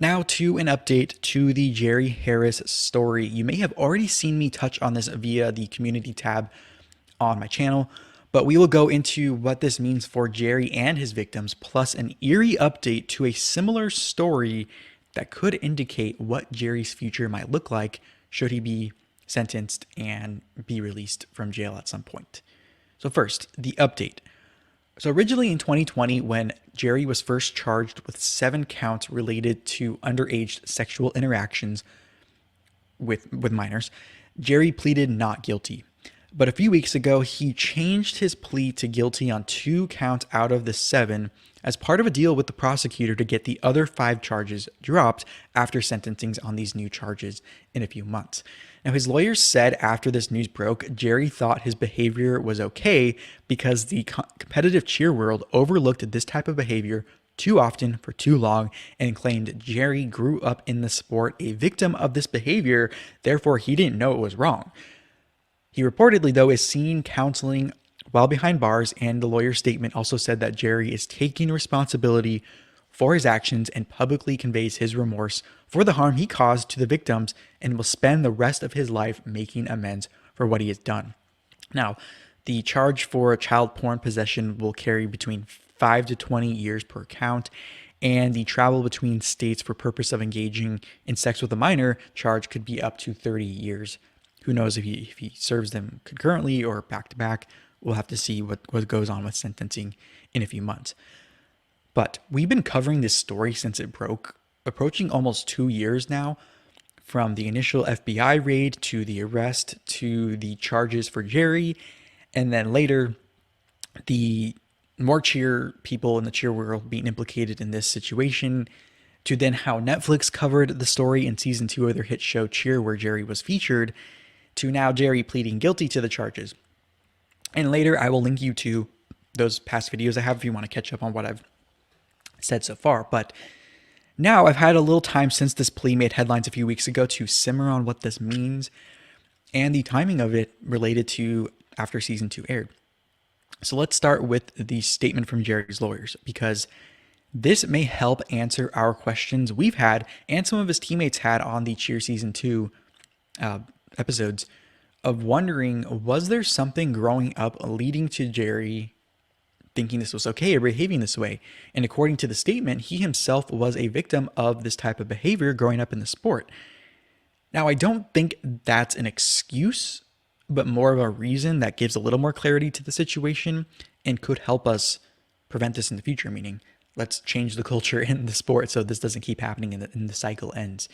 Now to an update to the Jerry Harris story. You may have already seen me touch on this via the community tab on my channel, but we will go into what this means for Jerry and his victims, plus an eerie update to a similar story that could indicate what Jerry's future might look like should he be sentenced and be released from jail at some point. So first, the update. So originally in 2020, when Jerry was first charged with 7 counts related to underage sexual interactions with minors, Jerry pleaded not guilty. But a few weeks ago, he changed his plea to guilty on 2 counts out of the 7 as part of a deal with the prosecutor to get the other 5 charges dropped after sentencing on these new charges in a few months. Now, his lawyers said after this news broke, Jerry thought his behavior was okay because the competitive cheer world overlooked this type of behavior too often for too long and claimed Jerry grew up in the sport a victim of this behavior, therefore he didn't know it was wrong. He reportedly, though, is seeing counseling while behind bars, and the lawyer's statement also said that Jerry is taking responsibility for his actions and publicly conveys his remorse for the harm he caused to the victims and will spend the rest of his life making amends for what he has done. Now, the charge for child porn possession will carry between 5 to 20 years per count, and the travel between states for purpose of engaging in sex with a minor charge could be up to 30 years. Who knows if he serves them concurrently or back to back. We'll have to see what goes on with sentencing in a few months. But we've been covering this story since it broke, approaching almost 2 years now, from the initial FBI raid to the arrest to the charges for Jerry, and then later the more cheer people in the cheer world being implicated in this situation, to then how Netflix covered the story in season 2 of their hit show Cheer, where Jerry was featured, to now Jerry pleading guilty to the charges. And later I will link you to those past videos I have if you want to catch up on what I've said so far. But now I've had a little time since this plea made headlines a few weeks ago to simmer on what this means and the timing of it related to after season 2 aired. So let's start with the statement from Jerry's lawyers, because this may help answer our questions we've had and some of his teammates had on the Cheer season 2 episodes of wondering, was there something growing up leading to Jerry thinking this was okay or behaving this way? And according to the statement, he himself was a victim of this type of behavior growing up in the sport. Now, I don't think that's an excuse, but more of a reason that gives a little more clarity to the situation and could help us prevent this in the future, meaning let's change the culture in the sport so this doesn't keep happening and the cycle ends.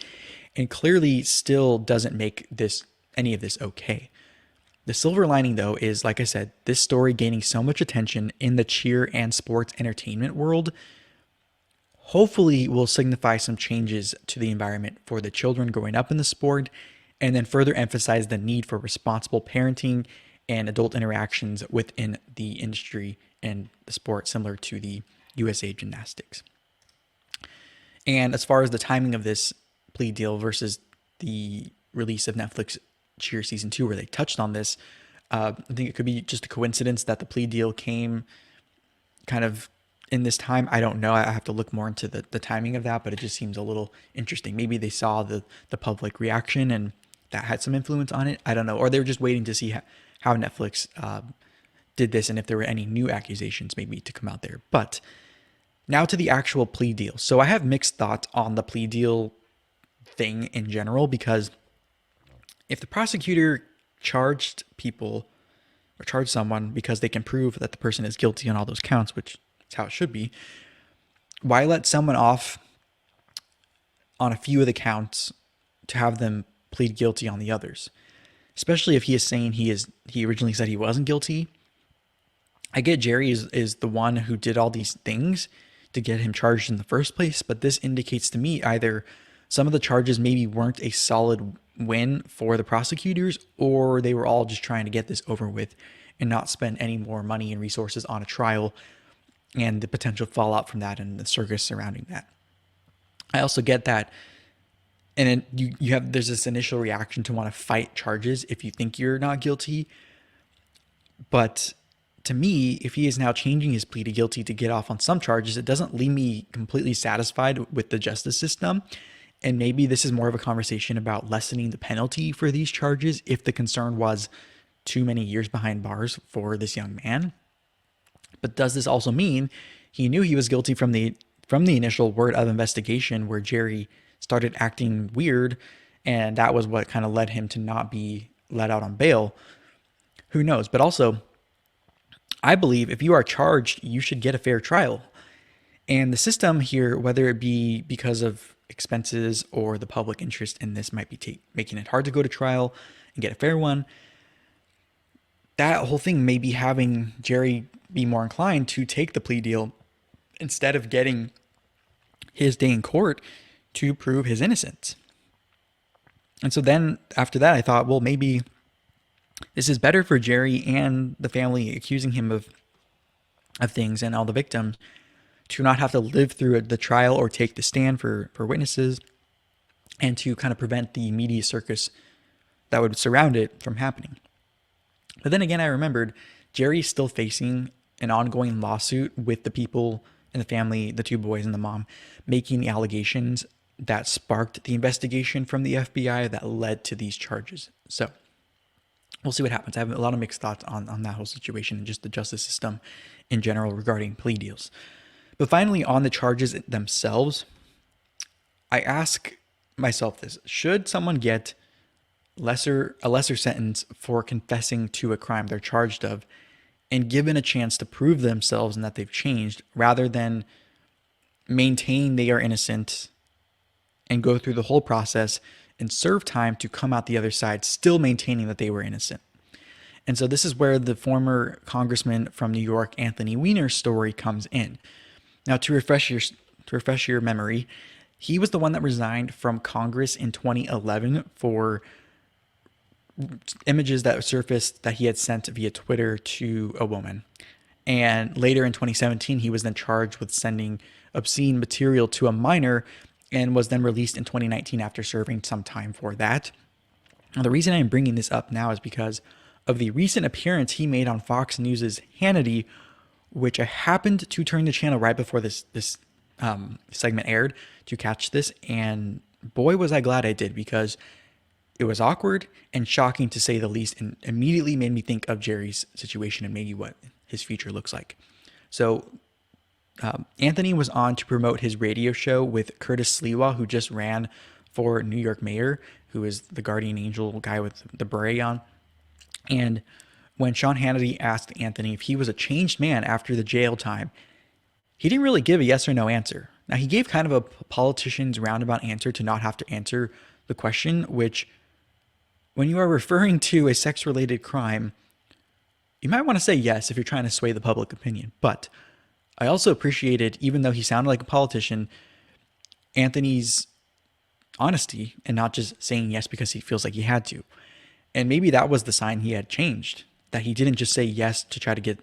And clearly still doesn't make any of this okay. The silver lining, though, is, like I said, this story gaining so much attention in the cheer and sports entertainment world hopefully will signify some changes to the environment for the children growing up in the sport, and then further emphasize the need for responsible parenting and adult interactions within the industry and the sport, similar to the USA Gymnastics. And as far as the timing of this plea deal versus the release of Netflix Cheer season 2, where they touched on this, I think it could be just a coincidence that the plea deal came kind of in this time. I don't know. I have to look more into the timing of that, but it just seems a little interesting. Maybe they saw the public reaction and that had some influence on it. I don't know. Or they were just waiting to see how Netflix did this and if there were any new accusations maybe to come out there. But now to the actual plea deal. So I have mixed thoughts on the plea deal thing in general, because if the prosecutor charged people or charged someone because they can prove that the person is guilty on all those counts, which is how it should be, why let someone off on a few of the counts to have them plead guilty on the others? Especially if he is saying he originally said he wasn't guilty. I get Jerry is the one who did all these things to get him charged in the first place, but this indicates to me either some of the charges maybe weren't a solid win for the prosecutors, or they were all just trying to get this over with and not spend any more money and resources on a trial and the potential fallout from that and the circus surrounding that. I also get that, and there's this initial reaction to want to fight charges if you think you're not guilty, but to me, if he is now changing his plea to guilty to get off on some charges, it doesn't leave me completely satisfied with the justice system. And maybe this is more of a conversation about lessening the penalty for these charges if the concern was too many years behind bars for this young man. But does this also mean he knew he was guilty from the initial word of investigation where Jerry started acting weird, and that was what kind of led him to not be let out on bail? Who knows? But also, I believe if you are charged, you should get a fair trial. And the system here, whether it be because of expenses or the public interest in this might be making it hard to go to trial and get a fair one, that whole thing may be having Jerry be more inclined to take the plea deal instead of getting his day in court to prove his innocence. And so then after that, I thought, well, maybe this is better for Jerry and the family accusing him of things and all the victims to not have to live through the trial or take the stand for witnesses, and to kind of prevent the media circus that would surround it from happening. But then again, I remembered Jerry's still facing an ongoing lawsuit with the people in the family, the two boys and the mom, making the allegations that sparked the investigation from the FBI that led to these charges. So we'll see what happens. I have a lot of mixed thoughts on that whole situation and just the justice system in general regarding plea deals. But finally, on the charges themselves, I ask myself this: should someone get a lesser sentence for confessing to a crime they're charged of and given a chance to prove themselves and that they've changed, rather than maintain they are innocent and go through the whole process and serve time to come out the other side still maintaining that they were innocent? And so this is where the former congressman from New York, Anthony Weiner's story comes in. Now, to refresh your memory, he was the one that resigned from Congress in 2011 for images that surfaced that he had sent via Twitter to a woman. And later in 2017, he was then charged with sending obscene material to a minor and was then released in 2019 after serving some time for that. Now, the reason I'm bringing this up now is because of the recent appearance he made on Fox News' Hannity, which I happened to turn the channel right before this segment aired to catch this. And boy, was I glad I did, because it was awkward and shocking to say the least, and immediately made me think of Jerry's situation and maybe what his future looks like. So Anthony was on to promote his radio show with Curtis Sliwa, who just ran for New York mayor, who is the guardian angel guy with the beret on. And when Sean Hannity asked Anthony if he was a changed man after the jail time, he didn't really give a yes or no answer. Now, he gave kind of a politician's roundabout answer to not have to answer the question, which, when you are referring to a sex-related crime, you might want to say yes if you're trying to sway the public opinion. But I also appreciated, even though he sounded like a politician, Anthony's honesty and not just saying yes because he feels like he had to. And maybe that was the sign he had changed, that he didn't just say yes to try to get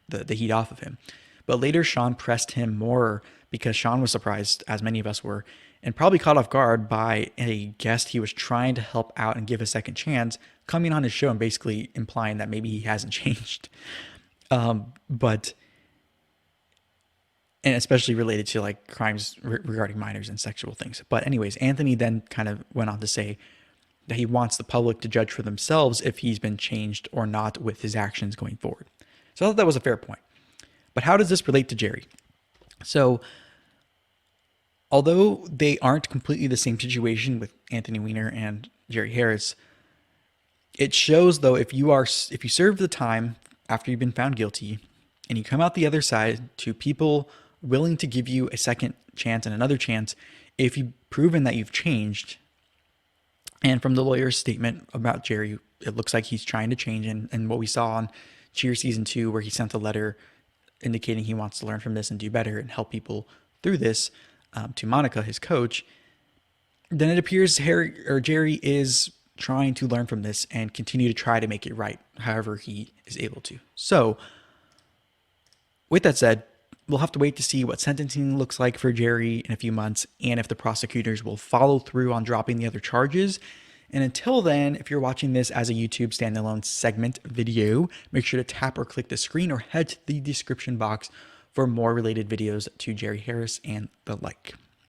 the heat off of him. But later, Sean pressed him more because Sean was surprised, as many of us were, and probably caught off guard by a guest he was trying to help out and give a second chance coming on his show and basically implying that maybe he hasn't changed. And especially related to like crimes regarding minors and sexual things. But anyways, Anthony then kind of went on to say that he wants the public to judge for themselves if he's been changed or not with his actions going forward. So I thought that was a fair point. But how does this relate to Jerry? So although they aren't completely the same situation with Anthony Weiner and Jerry Harris, it shows, though, if you serve the time after you've been found guilty and you come out the other side, to people willing to give you a second chance and another chance if you've proven that you've changed. And from the lawyer's statement about Jerry, it looks like he's trying to change. And what we saw on Cheer Season 2, where he sent a letter indicating he wants to learn from this and do better and help people through this, to Monica, his coach, then it appears Jerry is trying to learn from this and continue to try to make it right, however he is able to. So with that said, we'll have to wait to see what sentencing looks like for Jerry in a few months, and if the prosecutors will follow through on dropping the other charges And until then, if you're watching this as a YouTube standalone segment video, make sure to tap or click the screen or head to the description box for more related videos to Jerry Harris and the like.